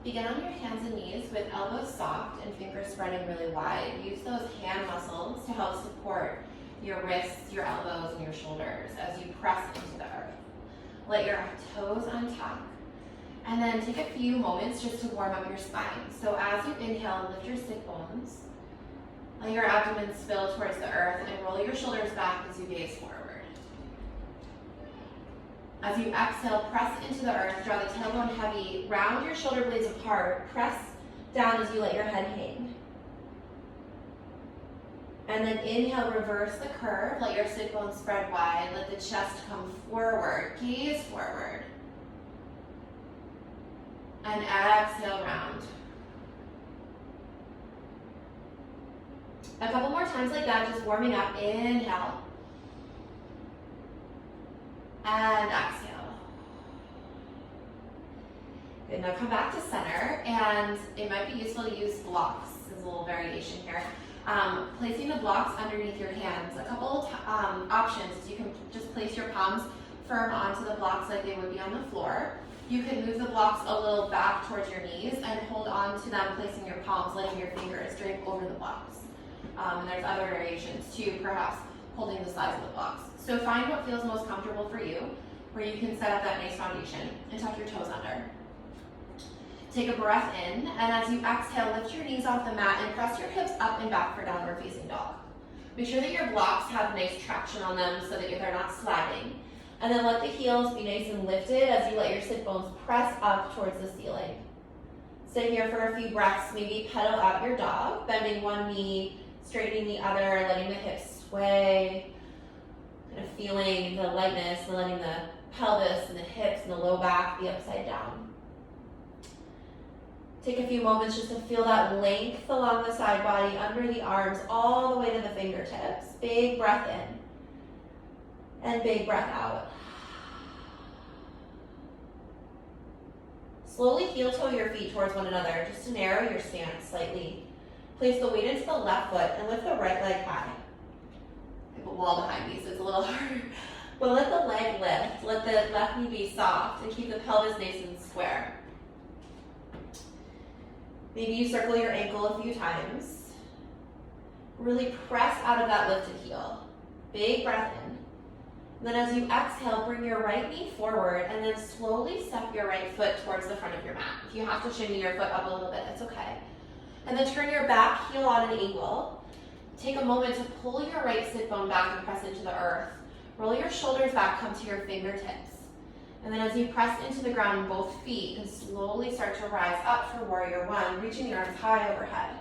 Begin on your hands and knees with elbows soft and fingers spreading really wide. Use those hand muscles to help support your wrists, your elbows, and your shoulders as you press into the earth. Let your toes untuck. And then take a few moments just to warm up your spine. So as you inhale, lift your sit bones. Let your abdomen spill towards the earth and roll your shoulders back as you gaze forward. As you exhale, press into the earth, draw the tailbone heavy, round your shoulder blades apart, press down as you let your head hang. And then inhale, reverse the curve, let your sit bones spread wide, let the chest come forward, gaze forward. And exhale, round. A couple more times like that, just warming up. Inhale. And exhale. Good, now come back to center, and it might be useful to use blocks. There's a little variation here. Placing the blocks underneath your hands. A couple options. You can just place your palms firm onto the blocks like they would be on the floor. You can move the blocks a little back towards your knees and hold on to them, placing your palms, letting your fingers drape over the blocks. And there's other variations too, perhaps holding the sides of the blocks. So find what feels most comfortable for you, where you can set up that nice foundation and tuck your toes under. Take a breath in, and as you exhale, lift your knees off the mat and press your hips up and back for downward facing dog. Make sure that your blocks have nice traction on them so that they're not sliding. And then let the heels be nice and lifted as you let your sit bones press up towards the ceiling. Stay here for a few breaths, maybe pedal out your dog, bending one knee, straightening the other, letting the hips sway, kind of feeling the lightness and letting the pelvis and the hips and the low back be upside down. Take a few moments just to feel that length along the side body, under the arms, all the way to the fingertips. Big breath in and big breath out. Slowly heel toe your feet towards one another just to narrow your stance slightly. Place the weight into the left foot and lift the right leg high. I have a wall behind me, so it's a little harder. But let the leg lift. Let the left knee be soft and keep the pelvis nice and square. Maybe you circle your ankle a few times. Really press out of that lifted heel. Big breath in. And then as you exhale, bring your right knee forward and then slowly step your right foot towards the front of your mat. If you have to shimmy your foot up a little bit, that's okay. And then turn your back heel on an angle. Take a moment to pull your right sit bone back and press into the earth. Roll your shoulders back, come to your fingertips. And then as you press into the ground in both feet, and slowly start to rise up for warrior one, reaching the arms high overhead.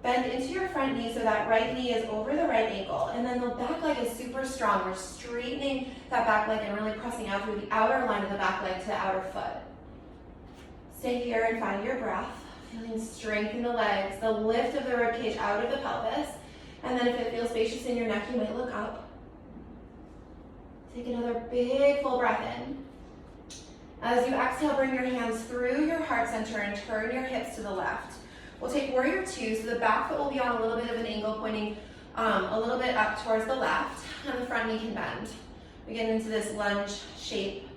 Bend into your front knee so that right knee is over the right ankle. And then the back leg is super strong. We're straightening that back leg and really pressing out through the outer line of the back leg to the outer foot. Stay here and find your breath. Feeling strength in the legs, the lift of the ribcage out of the pelvis. And then if it feels spacious in your neck, you might look up. Take another big full breath in. As you exhale, bring your hands through your heart center and turn your hips to the left. We'll take warrior two, so the back foot will be on a little bit of an angle, pointing a little bit up towards the left, and the front knee can bend. We get into this lunge shape.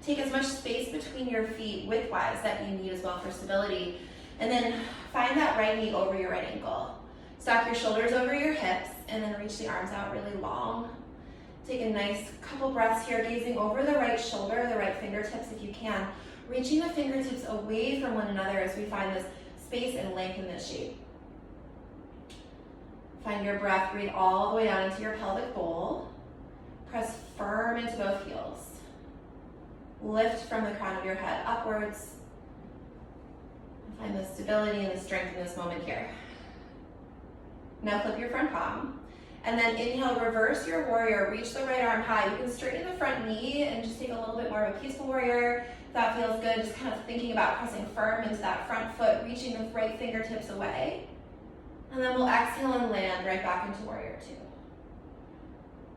Take as much space between your feet widthwise that you need as well for stability. And then find that right knee over your right ankle. Stack your shoulders over your hips and then reach the arms out really long. Take a nice couple breaths here, gazing over the right shoulder, the right fingertips if you can. Reaching the fingertips away from one another as we find this space and length in this shape. Find your breath, breathe all the way down into your pelvic bowl. Press firm into both heels. Lift from the crown of your head upwards. Find the stability and the strength in this moment here. Now flip your front palm. And then inhale, reverse your warrior. Reach the right arm high. You can straighten the front knee and just take a little bit more of a peaceful warrior. If that feels good, just kind of thinking about pressing firm into that front foot, reaching the right fingertips away. And then we'll exhale and land right back into warrior two.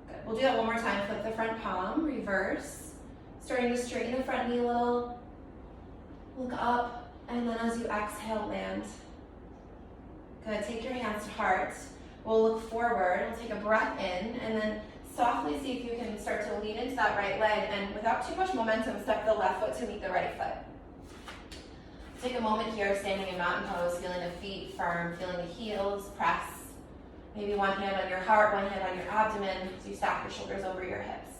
Good. We'll do that one more time. Flip the front palm, reverse. Starting to straighten the front knee a little. Look up. And then as you exhale, land. Good, take your hands to heart. We'll look forward, we'll take a breath in, and then softly see if you can start to lean into that right leg, and without too much momentum, step the left foot to meet the right foot. Take a moment here, standing in mountain pose, feeling the feet firm, feeling the heels press. Maybe one hand on your heart, one hand on your abdomen, as you stack your shoulders over your hips.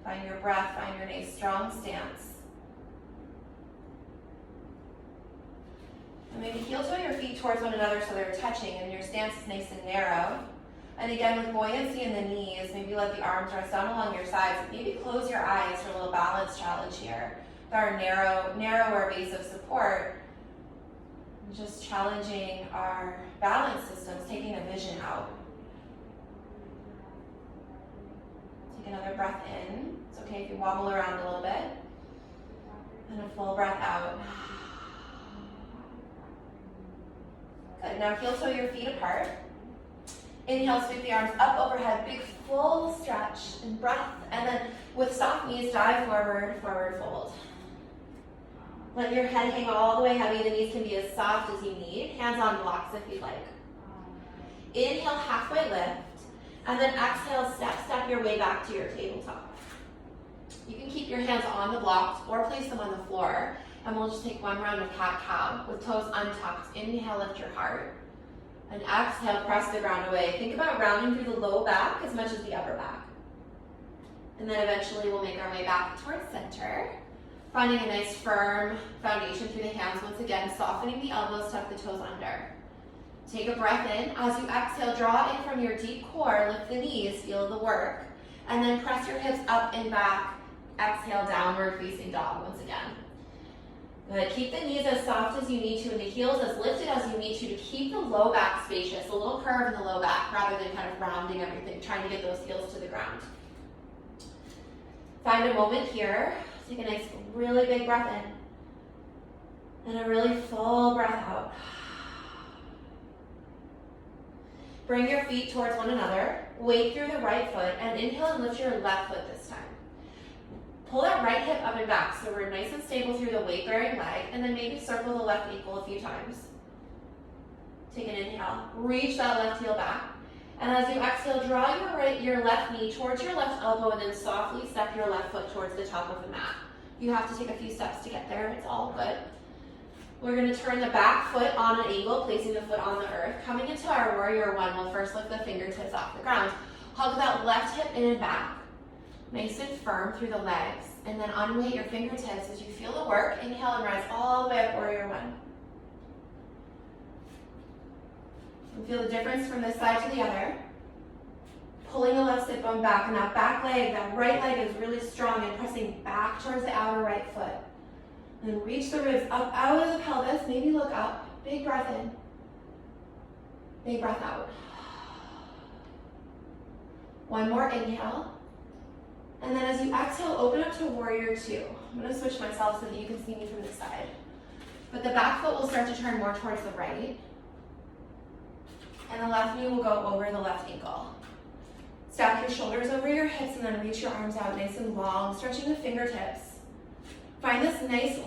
Find your breath, find your nice strong stance. And maybe heel toe your feet towards one another so they're touching and your stance is nice and narrow. And again, with buoyancy in the knees, maybe let the arms rest down along your sides. Maybe close your eyes for a little balance challenge here. With our narrower base of support, just challenging our balance systems, taking the vision out. Take another breath in. It's okay if you wobble around a little bit. And a full breath out. Good. Now heel toe your feet apart. Inhale, sweep the arms up overhead, big full stretch and breath. And then with soft knees, dive forward, forward fold. Let your head hang all the way heavy. The knees can be as soft as you need. Hands on blocks if you'd like. Inhale, halfway lift. And then exhale, step your way back to your tabletop. You can keep your hands on the blocks or place them on the floor. And we'll just take one round of cat-cow with toes untucked. Inhale, lift your heart. And exhale, press the ground away. Think about rounding through the low back as much as the upper back. And then eventually we'll make our way back towards center. Finding a nice firm foundation through the hands. Once again, softening the elbows, tuck the toes under. Take a breath in. As you exhale, draw in from your deep core, lift the knees, feel the work. And then press your hips up and back. Exhale, downward facing dog once again. Good. Keep the knees as soft as you need to and the heels as lifted as you need to keep the low back spacious, a little curve in the low back rather than kind of rounding everything, trying to get those heels to the ground. Find a moment here. Take a nice, really big breath in and a really full breath out. Bring your feet towards one another. Weight through the right foot and inhale and lift your left foot this time. Pull that right hip up and back so we're nice and stable through the weight-bearing leg, and then maybe circle the left ankle a few times. Take an inhale, reach that left heel back, and as you exhale, draw your left knee towards your left elbow and then softly step your left foot towards the top of the mat. You have to take a few steps to get there, it's all good. We're going to turn the back foot on an angle, placing the foot on the earth. Coming into our warrior one, we'll first lift the fingertips off the ground. Hug that left hip in and back. Nice and firm through the legs, and then unweight your fingertips as you feel the work. Inhale and rise all the way up, warrior one. And feel the difference from this side to the other. Pulling the left sit bone back, and that back leg, that right leg is really strong and pressing back towards the outer right foot. And then reach the ribs up out of the pelvis, maybe look up. Big breath in. Big breath out. One more inhale. And then as you exhale, open up to warrior two. I'm going to switch myself so that you can see me from this side. But the back foot will start to turn more towards the right. And the left knee will go over the left ankle. Stack your shoulders over your hips and then reach your arms out nice and long, stretching the fingertips. Find this nice,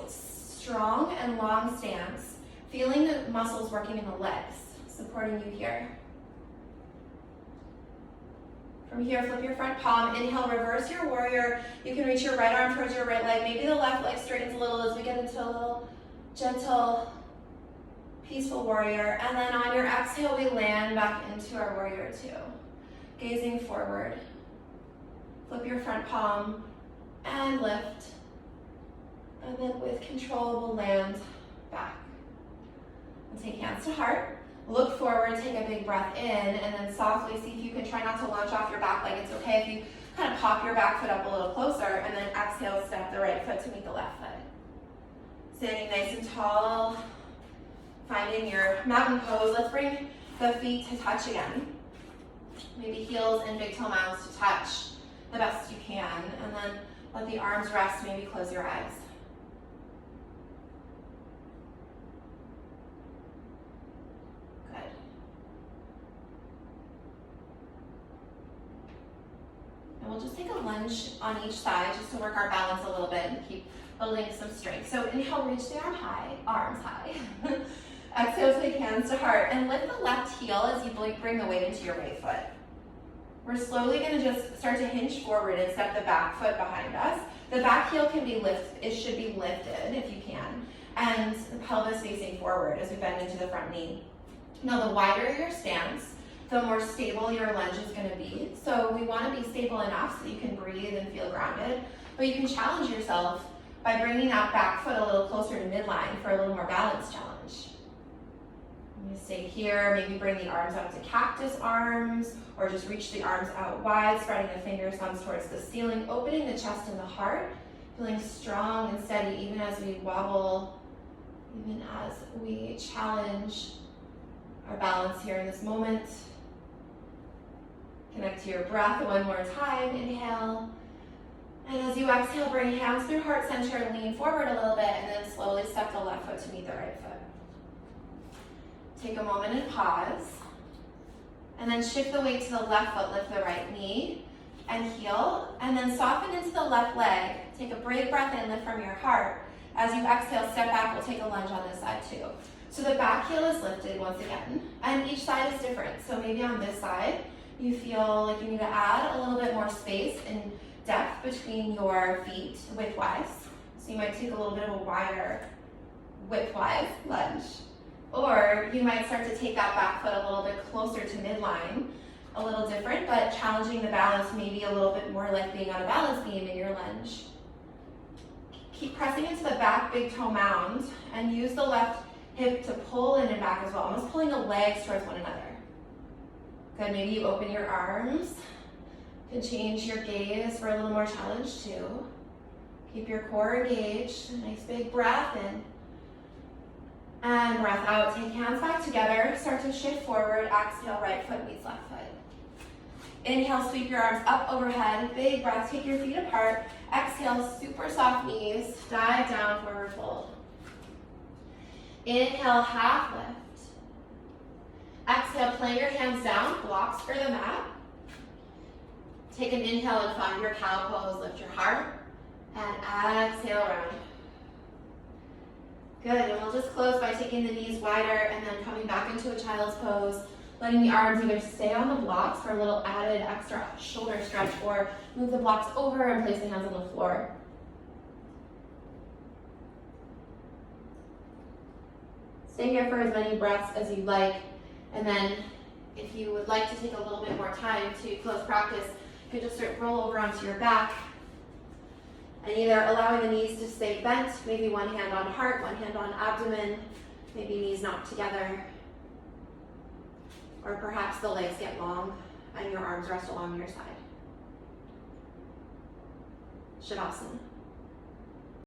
strong and long stance, feeling the muscles working in the legs, supporting you here. From here, flip your front palm, inhale, reverse your warrior. You can reach your right arm towards your right leg. Maybe the left leg straightens a little as we get into a little gentle, peaceful warrior. And then on your exhale, we land back into our warrior two. Gazing forward. Flip your front palm and lift. And then with control, we'll land back. And take hands to heart. Look forward, take a big breath in, and then softly see if you can try not to launch off your back leg. It's okay if you kind of pop your back foot up a little closer, and then exhale, step the right foot to meet the left foot. Standing nice and tall, finding your mountain pose. Let's bring the feet to touch again. Maybe heels and big toe mounds to touch the best you can, and then let the arms rest, maybe close your eyes. And we'll just take a lunge on each side just to work our balance a little bit and keep building some strength. So inhale, reach the arms high. Exhale, take hands to heart and lift the left heel as you bring the weight into your right foot. We're slowly gonna just start to hinge forward and step the back foot behind us. The back heel can be it should be lifted if you can. And the pelvis facing forward as we bend into the front knee. Now the wider your stance, the more stable your lunge is gonna be. So we wanna be stable enough so you can breathe and feel grounded, but you can challenge yourself by bringing that back foot a little closer to midline for a little more balance challenge. I'm gonna stay here, maybe bring the arms out to cactus arms, or just reach the arms out wide, spreading the fingers, thumbs towards the ceiling, opening the chest and the heart, feeling strong and steady even as we wobble, even as we challenge our balance here in this moment. Connect to your breath one more time, inhale. And as you exhale, bring hands through heart center, lean forward a little bit, and then slowly step the left foot to meet the right foot. Take a moment and pause. And then shift the weight to the left foot, lift the right knee and heel. And then soften into the left leg. Take a big breath in, lift from your heart. As you exhale, step back, we'll take a lunge on this side too. So the back heel is lifted once again, and each side is different. So maybe on this side, you feel like you need to add a little bit more space and depth between your feet widthwise. So you might take a little bit of a wider widthwise lunge. Or you might start to take that back foot a little bit closer to midline, a little different, but challenging the balance maybe a little bit more like being on a balance beam in your lunge. Keep pressing into the back big toe mound and use the left hip to pull in and back as well, almost pulling the legs towards one another. Good, maybe you open your arms. You can change your gaze for a little more challenge too. Keep your core engaged, a nice big breath in. And breath out, take hands back together, start to shift forward, exhale, right foot meets left foot. Inhale, sweep your arms up overhead, big breath, take your feet apart. Exhale, super soft knees, dive down, forward fold. Inhale, half lift. Exhale, plant your hands down, blocks for the mat. Take an inhale and find your cow pose, lift your heart, and exhale, round. Good, and we'll just close by taking the knees wider and then coming back into a child's pose, letting the arms either stay on the blocks for a little added extra shoulder stretch or move the blocks over and place the hands on the floor. Stay here for as many breaths as you'd like, and then if you would like to take a little bit more time to close practice, you can just roll over onto your back and either allowing the knees to stay bent, maybe one hand on heart, one hand on abdomen, maybe knees knocked together, or perhaps the legs get long and your arms rest along your side. Shavasana.